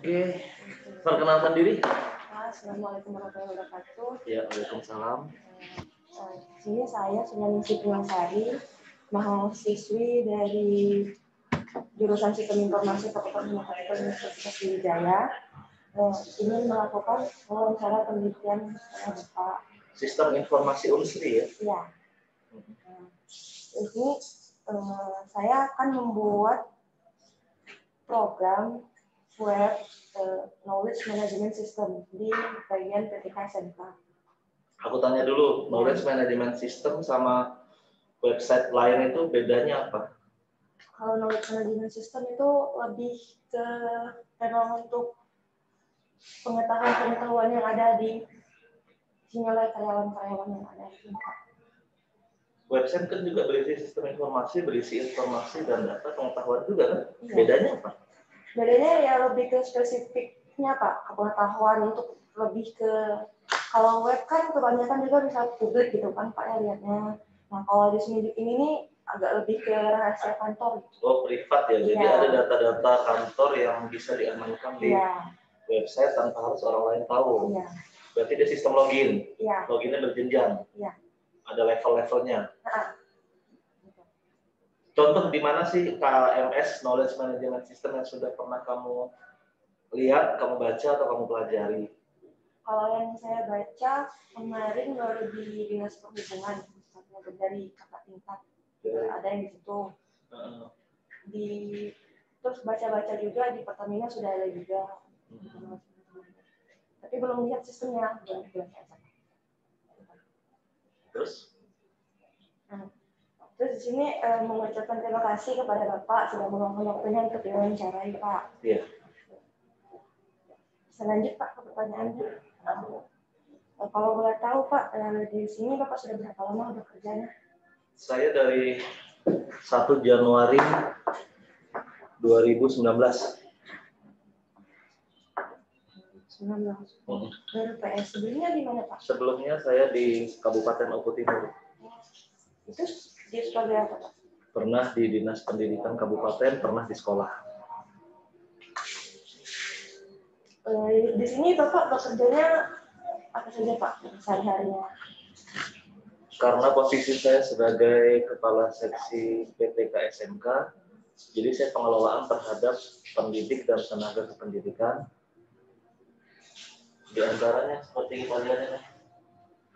Oke, perkenalkan diri. Assalamualaikum warahmatullahi wabarakatuh. Ya, waalaikumsalam. Di sini saya Sunaningsih Punangsari, mahasiswi dari jurusan Sistem Informasi Fakultas Informatika Universitas Sriwijaya. Ini melakukan wawancara penelitian Bapak. Sistem Informasi Unsri ya? Iya. Ini saya akan membuat program web knowledge management system di bagian PTK SMK. Aku tanya dulu, knowledge management system sama website lain itu bedanya apa? Kalau knowledge management system itu lebih ke memang untuk pengetahuan yang ada di oleh karyawan-karyawan yang ada di tempat. Website kan juga berisi sistem informasi, berisi informasi dan data pengetahuan juga kan? Iya. Bedanya apa? Bedanya ya lebih ke spesifiknya Pak, pengetahuan untuk lebih ke kalau web kan kebanyakan juga bisa publik gitu kan Pak ya lihatnya. Nah kalau di sini ini agak lebih ke rahasia kantor. Oh privat ya, jadi Ya. ada data-data kantor yang bisa diamankan di website tanpa harus orang lain tahu. Ya. Berarti dia sistem login, ya. Loginnya berjenjang, ya. Ada level-levelnya. Nah. Contoh di mana sih KMS Knowledge Management System yang sudah pernah kamu lihat, kamu baca atau kamu pelajari? Kalau yang saya baca kemarin baru di Dinas Perhubungan dari kakak tingkat ada yang di situ. Terus baca-baca juga di Pertamina sudah ada juga. Tapi belum lihat sistemnya. Terus? Terus di sini mengucapkan terima kasih kepada Bapak sudah meluangkan waktunya untuk diwawancarai Pak. Iya. Selanjut Pak ke pertanyaannya. Kalau boleh tahu Pak, di sini Bapak sudah berapa lama bekerjanya? Saya dari 1 Januari 2019. 19. Dari PS sebelumnya di mana Pak? Sebelumnya saya di Kabupaten Oku Timur. Itu di sekolah apa Pak? Pernah di Dinas Pendidikan Kabupaten, pernah di sekolah. Di sini Bapak bekerjanya apa saja Pak sehari-harinya? Karena posisi saya sebagai Kepala Seksi PTK SMK, jadi saya pengelolaan terhadap pendidik dan tenaga kependidikan. Di antaranya seperti kita lihat ini,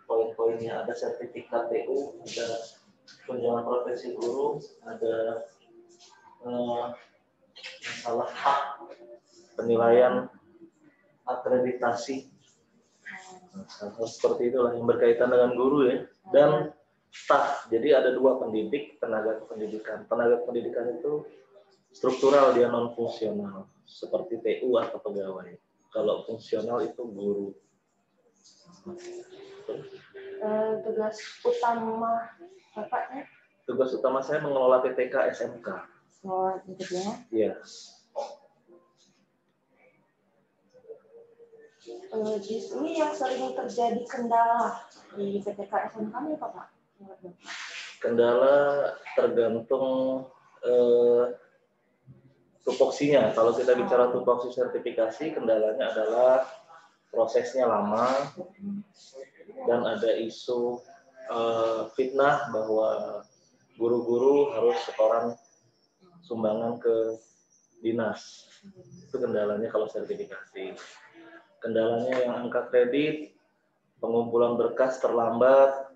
poin-poinnya ada sertifikat TU, ada tunjangan profesi guru, ada masalah hak penilaian akreditasi. Hal seperti itulah yang berkaitan dengan guru ya, dan staf. Jadi ada 2 pendidik, tenaga kependidikan. Tenaga kependidikan itu struktural, dia non fungsional seperti TU atau pegawai. Kalau fungsional itu guru. Tugas utama Bapaknya? Tugas utama saya mengelola PTK SMK. Oh, gitu ya? Iya. Di sini yang sering terjadi kendala di PTK SMK ini apa Pak? Kendala tergantung tupoksinya. Kalau kita bicara tupoksi sertifikasi, kendalanya adalah prosesnya lama dan ada isu fitnah bahwa guru-guru harus setoran sumbangan ke dinas. Itu kendalanya kalau sertifikasi. Kendalanya yang angka kredit, pengumpulan berkas terlambat,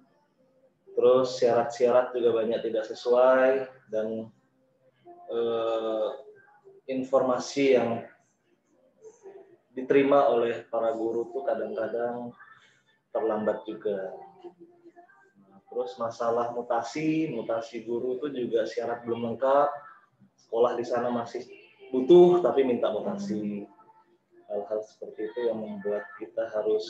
terus syarat-syarat juga banyak tidak sesuai, dan informasi yang diterima oleh para guru tuh kadang-kadang terlambat juga. Terus masalah mutasi guru itu juga syarat belum lengkap, sekolah di sana masih butuh tapi minta mutasi. Hal-hal seperti itu yang membuat kita harus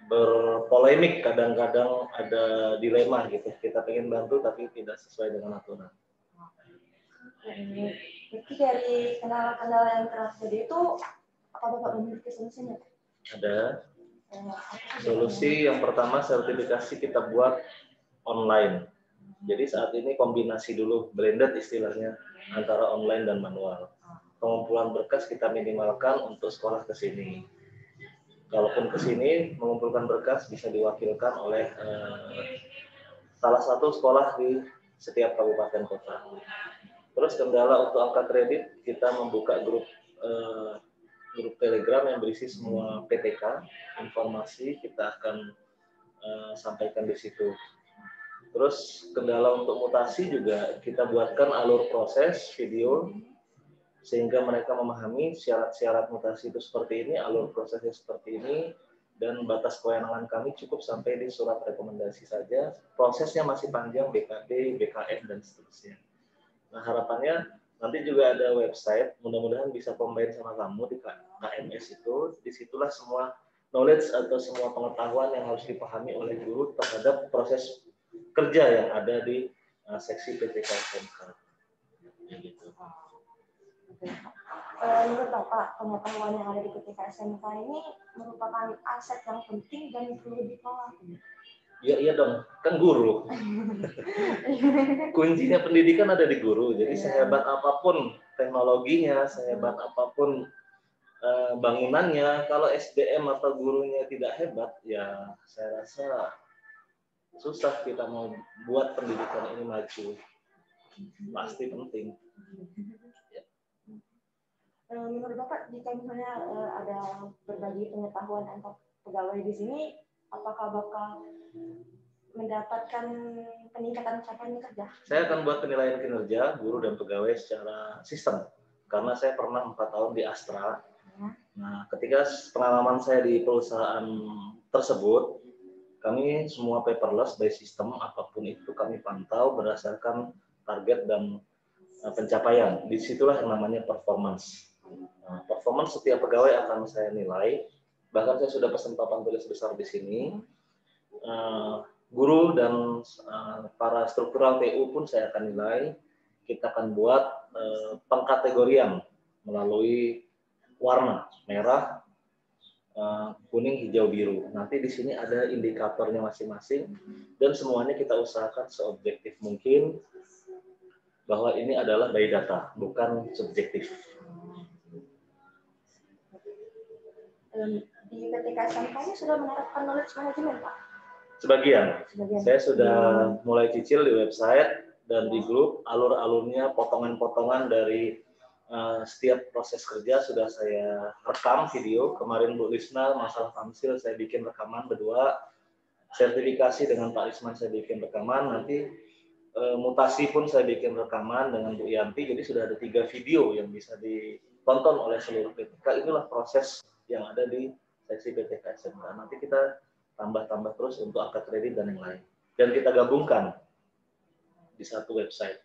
berpolemik, kadang-kadang ada dilema gitu. Kita pengen bantu tapi tidak sesuai dengan aturan. Jadi dari kendala-kendala yang terjadi itu, apa Bapak memiliki solusinya? Ada. Solusi yang pertama, sertifikasi kita buat online. Jadi saat ini kombinasi dulu, blended istilahnya, antara online dan manual. pengumpulan berkas kita minimalkan untuk sekolah ke sini. Kalaupun ke sini mengumpulkan berkas bisa diwakilkan oleh salah satu sekolah di setiap kabupaten kota. Terus kendala untuk angka kredit, kita membuka grup Telegram yang berisi semua PTK, informasi kita akan sampaikan di situ. Terus kendala untuk mutasi juga kita buatkan alur proses video sehingga mereka memahami syarat-syarat mutasi itu seperti ini, alur prosesnya seperti ini, dan batas kewenangan kami cukup sampai di surat rekomendasi saja. Prosesnya masih panjang, BKD, BKN, dan seterusnya. Nah, harapannya nanti juga ada website, mudah-mudahan bisa combine sama kamu di KMS itu. Disitulah semua knowledge atau semua pengetahuan yang harus dipahami oleh guru terhadap proses kerja yang ada di seksi PTK SMK. Gitu. Menurut Bapak, pengetahuan yang ada di PTK SMK ini merupakan aset yang penting dan perlu dikelola. Iya dong, kan guru. Kuncinya pendidikan ada di guru. Jadi sehebat apapun teknologinya, sehebat apapun bangunannya, kalau SDM atau gurunya tidak hebat, ya saya rasa susah kita mau buat pendidikan ini maju. Pasti penting. Menurut Bapak, jika misalnya ada berbagi pengetahuan antar pegawai di sini, apakah bakal mendapatkan peningkatan capaian kerja? Saya akan buat penilaian kinerja guru dan pegawai secara sistem, karena saya pernah 4 tahun di Astra. Nah, ketika pengalaman saya di perusahaan tersebut, kami semua paperless by system, apapun itu kami pantau berdasarkan target dan pencapaian. Disitulah yang namanya performance. Nah, performance setiap pegawai akan saya nilai. Bahkan saya sudah pesan papan tulis besar di sini. Guru dan para struktural TU pun saya akan nilai. Kita akan buat pengkategorian melalui warna merah, kuning, hijau, biru. Nanti di sini ada indikatornya masing-masing dan semuanya kita usahakan seobjektif mungkin bahwa ini adalah by data, bukan subjektif. Di PTK SMK ini sudah menerapkan knowledge management, Pak? Sebagian. Saya sudah mulai cicil di website dan di grup, alur-alurnya, potongan-potongan dari setiap proses kerja sudah saya rekam video. Kemarin Bu Lisna, masalah tamsil saya bikin rekaman berdua, sertifikasi dengan Pak Isman saya bikin rekaman, nanti mutasi pun saya bikin rekaman dengan Bu Yanti, jadi sudah ada 3 video yang bisa ditonton oleh seluruh PTK. Inilah proses yang ada di seksi PTK SMK. Nanti kita tambah-tambah terus untuk angka kredit dan yang lain. Dan kita gabungkan di satu website.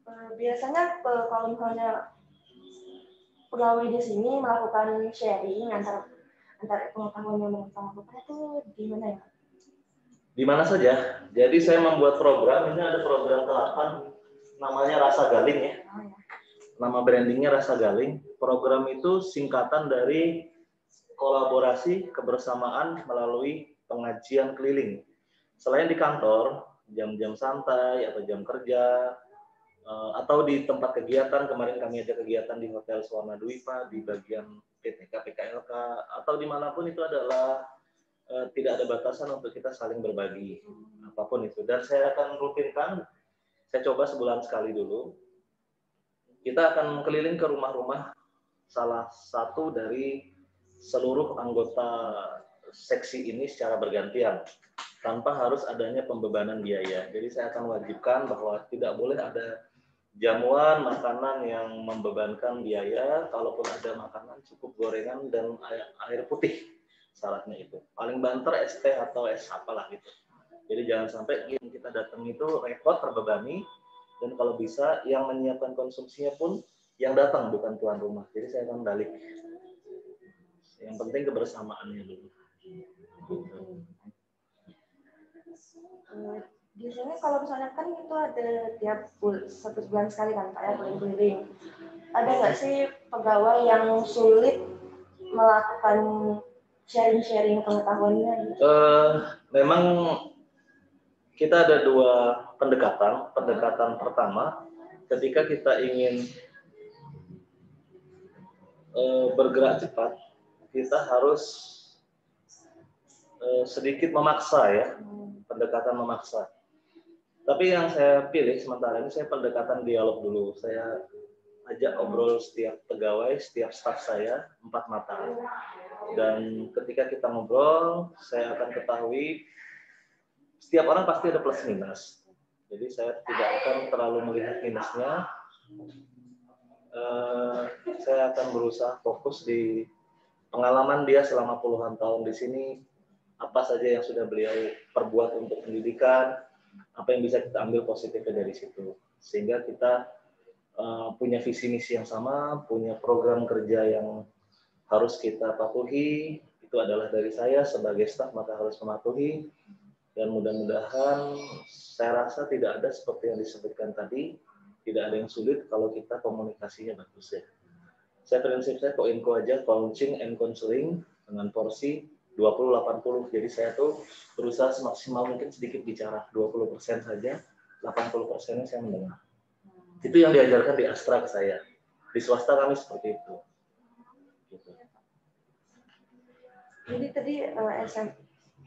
Biasanya kalau misalnya pegawai di sini melakukan sharing antar pengetahuan yang mereka lakukan itu di mana ya? Di mana saja. Jadi saya membuat program, ini ada program ke-8 namanya Rasa Galing ya. Nama brandingnya Rasa Galing. Program itu singkatan dari kolaborasi kebersamaan melalui pengajian keliling. Selain di kantor, jam-jam santai atau jam kerja, atau di tempat kegiatan, kemarin kami ada kegiatan di Hotel Swarna Dwipa, di bagian PTK, PKLK, atau dimanapun itu adalah tidak ada batasan untuk kita saling berbagi, apapun itu. Dan saya akan rutinkan, saya coba sebulan sekali dulu, kita akan keliling ke rumah-rumah salah satu dari seluruh anggota seksi ini secara bergantian, tanpa harus adanya pembebanan biaya. Jadi saya akan wajibkan bahwa tidak boleh ada jamuan, makanan yang membebankan biaya. Kalaupun ada makanan, cukup gorengan dan air putih. Syaratnya itu. Paling banter es teh atau es apalah gitu. Jadi jangan sampai yang kita datang itu repot, terbebani. Dan kalau bisa, yang menyiapkan konsumsinya pun yang datang, bukan tuan rumah. Jadi saya akan balik. Yang penting kebersamaannya dulu. Biasanya kalau misalnya kan itu ada tiap 1 bulan sekali kan Pak ya, keliling-keliling. Ada nggak sih pegawai yang sulit melakukan sharing-sharing pengetahuannya? Memang kita ada 2 pendekatan. Pendekatan pertama, ketika kita ingin bergerak cepat, kita harus sedikit memaksa ya, pendekatan memaksa. Tapi yang saya pilih sementara ini, saya pendekatan dialog dulu. Saya ajak obrol setiap pegawai, setiap staf saya 4 mata. Dan ketika kita ngobrol, saya akan ketahui setiap orang pasti ada plus minus. Jadi saya tidak akan terlalu melihat minusnya. Saya akan berusaha fokus di pengalaman dia selama puluhan tahun di sini, apa saja yang sudah beliau perbuat untuk pendidikan, apa yang bisa kita ambil positifnya dari situ, sehingga kita punya visi misi yang sama, punya program kerja yang harus kita patuhi. Itu adalah dari saya sebagai staf, maka harus mematuhi. Dan mudah-mudahan saya rasa tidak ada seperti yang disebutkan tadi, tidak ada yang sulit kalau kita komunikasinya bagus ya. Saya prinsip saya co-inco aja, coaching and counseling dengan porsi 20-80. Jadi saya tuh berusaha semaksimal mungkin sedikit bicara, 20% saja, 80%-nya saya mendengar. Itu yang diajarkan di Astra ke saya. Di swasta kami seperti itu. Gitu. Jadi tadi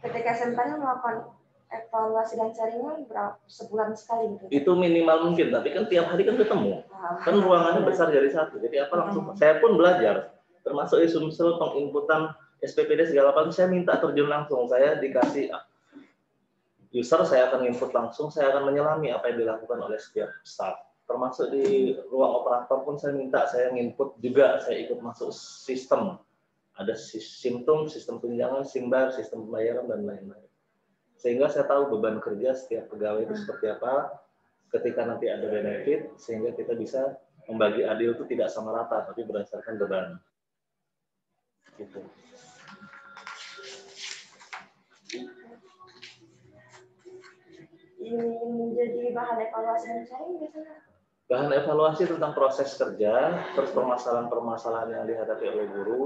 ketika SMK-nya melakukan evaluasi dan sharingnya berapa sebulan sekali gitu? Itu minimal mungkin, tapi kan tiap hari kan ketemu. Kan ruangannya besar jadi satu. Jadi apa langsung saya pun belajar, termasuk Sumsel, penginputan SPPD segala macam, saya minta terjun langsung. Saya dikasih user, saya akan input langsung, saya akan menyelami apa yang dilakukan oleh setiap staff. Termasuk di ruang operator pun saya minta, saya nginput juga, saya ikut masuk sistem. Ada sistem tunjangan, simbar, sistem pembayaran, dan lain-lain. Sehingga saya tahu beban kerja setiap pegawai itu seperti apa, ketika nanti ada benefit, sehingga kita bisa membagi adil itu tidak sama rata, tapi berdasarkan beban. Gitu. Ini menjadi bahan evaluasi dan sharing biasanya? Bahan evaluasi tentang proses kerja, terus permasalahan-permasalahan yang dihadapi oleh guru,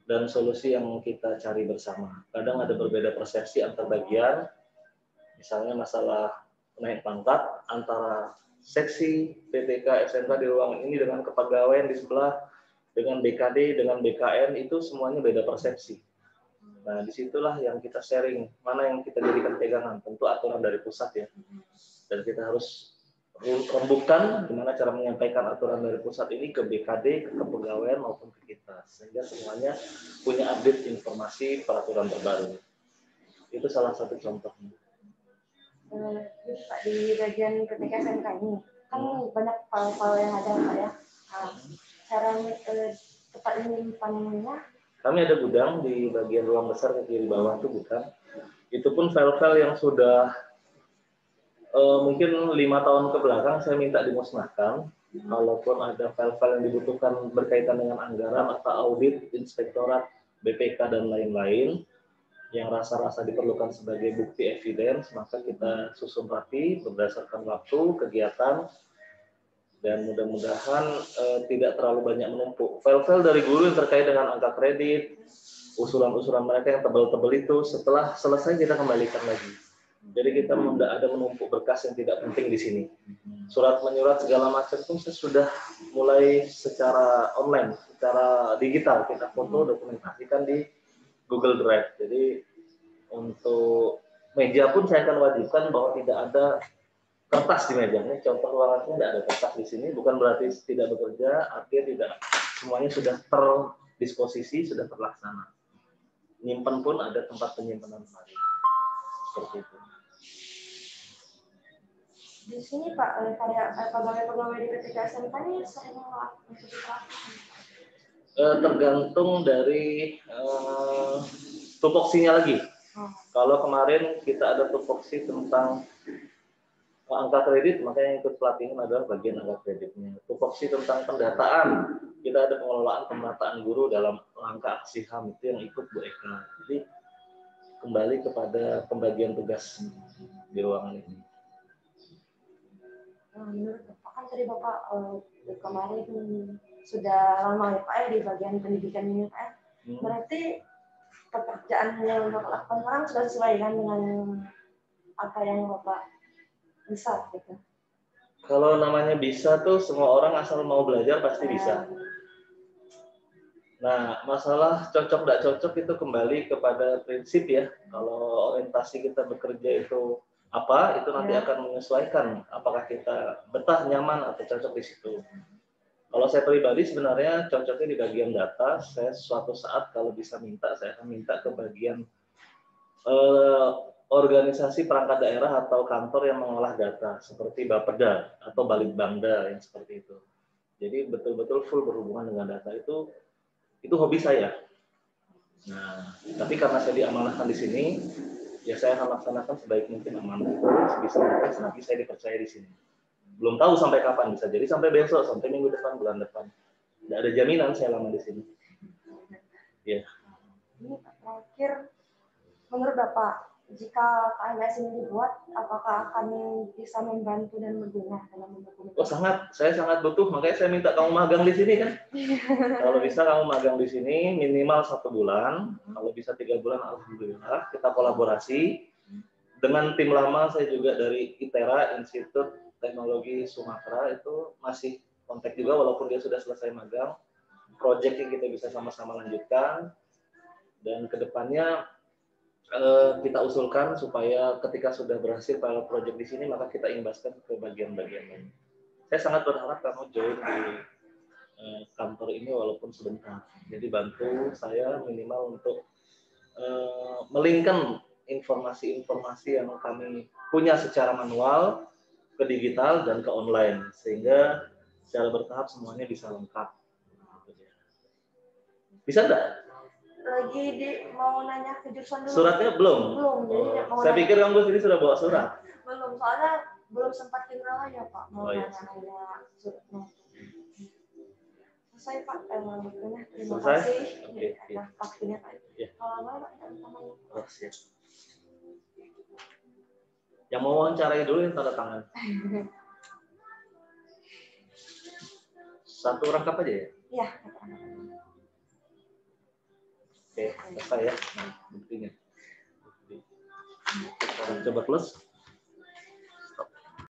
dan solusi yang kita cari bersama. Kadang ada berbeda persepsi antar bagian, misalnya masalah naik pangkat antara seksi, PTK, SMK di ruang ini dengan kepegawaian di sebelah, dengan BKD, dengan BKN, itu semuanya beda persepsi. Nah, disitulah yang kita sharing, mana yang kita jadikan pegangan, tentu aturan dari pusat ya. Dan kita harus rembukan gimana cara menyampaikan aturan dari pusat ini ke BKD, ke kepegawaian maupun ke kita, sehingga semuanya punya update informasi peraturan terbaru. Itu salah satu contohnya. Pak, di bagian PTK SMK ini kan banyak file-file yang ada Pak ya. Cara tempat menyimpannya? Kami ada gudang di bagian ruang besar ke kiri bawah itu bukan. Itu pun file-file yang sudah mungkin 5 tahun ke belakang saya minta dimusnahkan. Kalaupun ada file-file yang dibutuhkan berkaitan dengan anggaran atau audit, inspektorat, BPK, dan lain-lain, yang rasa-rasa diperlukan sebagai bukti evidence, maka kita susun rapi berdasarkan waktu, kegiatan, dan mudah-mudahan tidak terlalu banyak menumpuk. File-file dari guru yang terkait dengan angka kredit, usulan-usulan mereka yang tebal-tebal itu, setelah selesai kita kembalikan lagi. Jadi kita tidak ada menumpuk berkas yang tidak penting di sini. Surat menyurat segala macam pun sudah mulai secara online, secara digital, kita foto, dokumentasikan di Google Drive. Jadi untuk meja pun saya akan wajibkan bahwa tidak ada kertas di meja. Ini contoh ruangannya tidak ada kertas di sini, bukan berarti tidak bekerja, artinya tidak, semuanya sudah terdisposisi, sudah terlaksana. Nyimpen pun ada tempat penyimpanan lagi. Seperti itu. Di sini Pak, pegawai-pegawai di PTK SMK ini sering melakukan tergantung dari tupoksinya lagi. Kalau kemarin kita ada tupoksi tentang angka kredit, makanya yang ikut pelatihan adalah bagian angka kreditnya. Tupoksi tentang pendataan, kita ada pengelolaan pemetaan guru dalam langkah aksi HAM, itu yang ikut Bu Eka. Jadi kembali kepada pembagian tugas di ruangan ini. Menurut Bapak kan tadi Bapak kemarin sudah lama ya Pak ya di bagian pendidikan ini Pak. Berarti pekerjaan yang Bapak lakukan sekarang sudah sesuai kan dengan apa yang Bapak bisa gitu. Kalau namanya bisa tuh semua orang asal mau belajar pasti bisa. Nah, masalah cocok nggak cocok itu kembali kepada prinsip ya. Kalau orientasi kita bekerja itu apa, itu nanti akan menyesuaikan apakah kita betah, nyaman, atau cocok di situ. Kalau saya pribadi sebenarnya cocoknya di bagian data. Saya suatu saat kalau bisa minta, saya akan minta ke bagian organisasi perangkat daerah atau kantor yang mengolah data, seperti Bapeda atau Balitbangda yang seperti itu. Jadi betul-betul full berhubungan dengan data itu hobi saya. Nah, tapi karena saya diamanahkan di sini, ya saya akan laksanakan sebaik mungkin amanah itu sebisa mungkin nanti saya dipercaya di sini. Belum tahu sampai kapan, bisa jadi sampai besok, sampai minggu depan, bulan depan. Tidak ada jaminan saya lama di sini. Ya. Ini terakhir, menurut Bapak, jika KMS ini dibuat, apakah akan bisa membantu dan berguna dalam membantu? Oh sangat, saya sangat butuh, makanya saya minta kamu magang di sini kan. Kalau bisa kamu magang di sini minimal 1 bulan, kalau bisa 3 bulan alhamdulillah. Kita kolaborasi dengan tim lama saya juga dari ITERA, Institut Teknologi Sumatera, itu masih kontak juga walaupun dia sudah selesai magang. Project yang kita bisa sama-sama lanjutkan, dan kedepannya kita usulkan supaya ketika sudah berhasil pilot project di sini, maka kita imbaskan ke bagian-bagian lain. Saya sangat berharap kamu join di kantor ini walaupun sebentar. Jadi bantu saya minimal untuk melingkan informasi-informasi yang kami punya secara manual ke digital dan ke online, sehingga secara bertahap semuanya bisa lengkap. Bisa enggak? Lagi mau nanya ke jurusan dulu. Suratnya belum? Belum. Jadi mau saya nanya. pikir kamu sendiri sudah bawa surat. Belum, soalnya belum sempat kenal ya Pak. Mau iya. nanya suratnya. Selesai Pak, bukunya. Terima Selesai? kasih. Oke. Nah, waktunya Pak. Ya. Kalau mau Pak, teman-teman. Siap. Yang mau wawancarai dulu yang tanda tangan. Satu rangkap aja ya? Iya. Oke, selesai ya buktinya. Coba close.